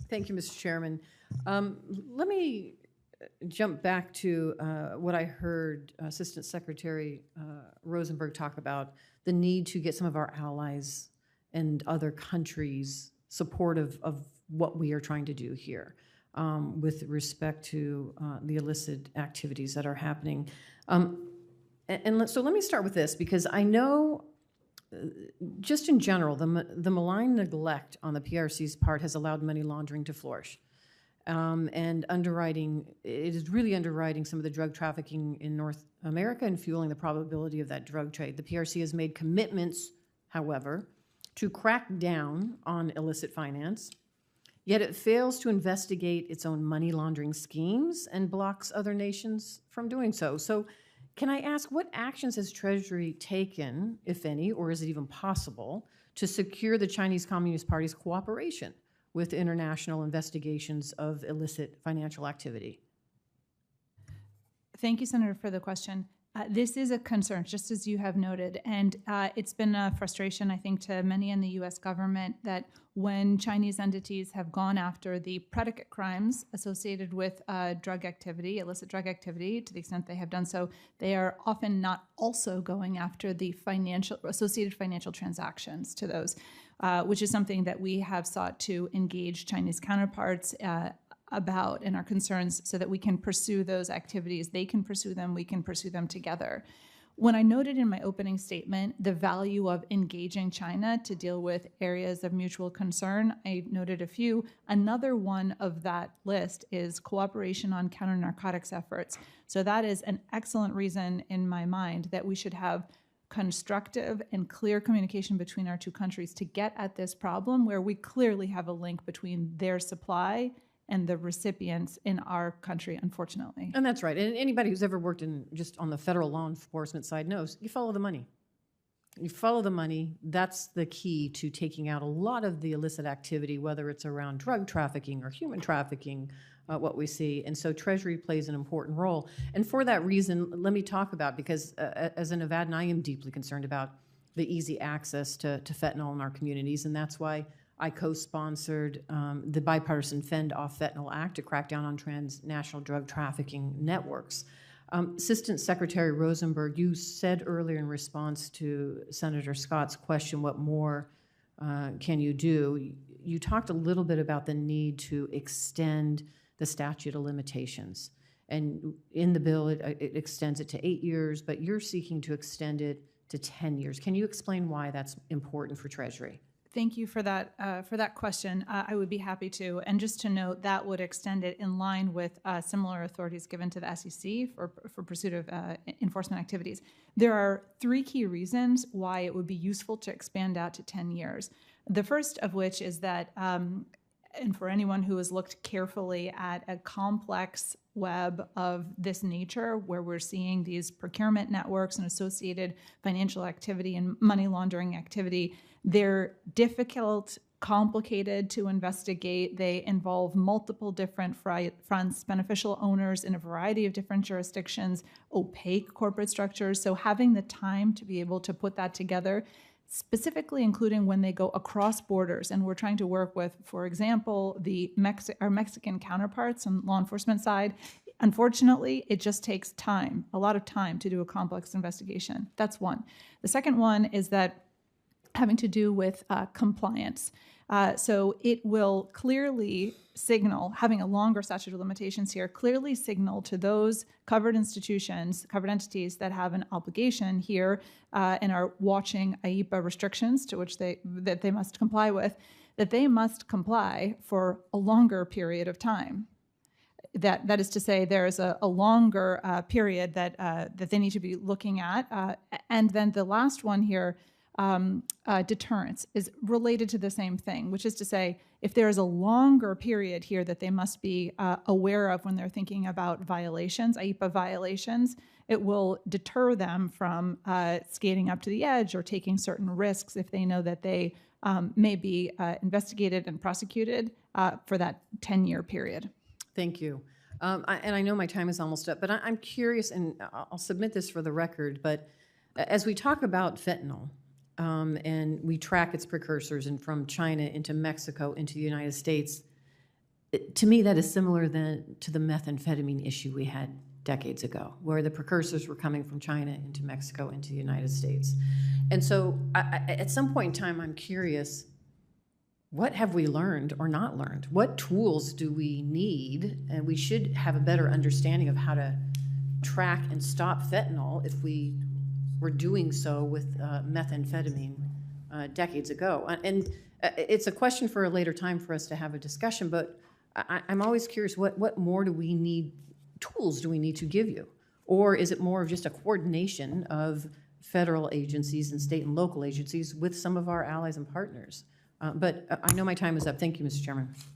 Thank you, Mr. Chairman. Let me jump back to what I heard Assistant Secretary Rosenberg talk about, the need to get some of our allies and other countries supportive of what we are trying to do here with respect to the illicit activities that are happening. So let me start with this, because I know just in general, the malign neglect on the PRC's part has allowed money laundering to flourish. And underwriting, it is really underwriting some of the drug trafficking in North America and fueling the probability of that drug trade. The PRC has made commitments, however, to crack down on illicit finance, yet it fails to investigate its own money laundering schemes and blocks other nations from doing so. So can I ask, what actions has Treasury taken, if any, or is it even possible, to secure the Chinese Communist Party's cooperation with international investigations of illicit financial activity? Thank you, Senator, for the question. This is a concern, just as you have noted, and it's been a frustration, I think, to many in the U.S. government that when Chinese entities have gone after the predicate crimes associated with drug activity, illicit drug activity, to the extent they have done so, they are often not also going after the associated financial transactions to those, which is something that we have sought to engage Chinese counterparts about and our concerns so that we can pursue those activities. They can pursue them, we can pursue them together. When I noted in my opening statement the value of engaging China to deal with areas of mutual concern, I noted a few. Another one of that list is cooperation on counter-narcotics efforts. So that is an excellent reason in my mind that we should have constructive and clear communication between our two countries to get at this problem where we clearly have a link between their supply and the recipients in our country, unfortunately. And that's right. And anybody who's ever worked in just on the federal law enforcement side knows you follow the money. You follow the money. That's the key to taking out a lot of the illicit activity, whether it's around drug trafficking or human trafficking, what we see. And so Treasury plays an important role. And for that reason, let me talk about, because as a Nevadan, I am deeply concerned about the easy access to fentanyl in our communities. And that's why I co-sponsored the bipartisan Fend Off Fentanyl Act to crack down on transnational drug trafficking networks. Assistant Secretary Rosenberg, you said earlier in response to Senator Scott's question, what more can you do? You talked a little bit about the need to extend the statute of limitations. And in the bill, it extends it to 8 years, but you're seeking to extend it to 10 years. Can you explain why that's important for Treasury? Thank you for that question. I would be happy to. And just to note, that would extend it in line with similar authorities given to the SEC for pursuit of enforcement activities. There are 3 key reasons why it would be useful to expand out to 10 years. The first of which is that, and for anyone who has looked carefully at a complex web of this nature, where we're seeing these procurement networks and associated financial activity and money laundering activity, they're difficult, complicated to investigate. They involve multiple different fronts, beneficial owners in a variety of different jurisdictions, opaque corporate structures. So having the time to be able to put that together, specifically including when they go across borders, and we're trying to work with, for example, our Mexican counterparts on law enforcement side. Unfortunately, it just takes time, a lot of time to do a complex investigation. That's one. The second one is that having to do with compliance. So it will clearly signal, having a longer statute of limitations here, clearly signal to those covered institutions, covered entities that have an obligation here and are watching IEPA restrictions to which they must comply with, that they must comply for a longer period of time. That is to say, there is a longer period that they need to be looking at. And then the last one here, deterrence, is related to the same thing, which is to say, if there is a longer period here that they must be aware of when they're thinking about violations, IEPA violations, it will deter them from skating up to the edge or taking certain risks if they know that they may be investigated and prosecuted for that 10-year period. Thank you. And I know my time is almost up, but I'm curious, and I'll submit this for the record, but as we talk about fentanyl, and we track its precursors and from China into Mexico into the United States, To me, that is similar to the methamphetamine issue we had decades ago, where the precursors were coming from China into Mexico, into the United States. And so at some point in time, I'm curious, what have we learned or not learned? What tools do we need? And we should have a better understanding of how to track and stop fentanyl if we were doing so with methamphetamine decades ago. And it's a question for a later time for us to have a discussion, but I'm always curious, what more do we need, tools do we need to give you? Or is it more of just a coordination of federal agencies and state and local agencies with some of our allies and partners? But I know my time is up. Thank you, Mr. Chairman.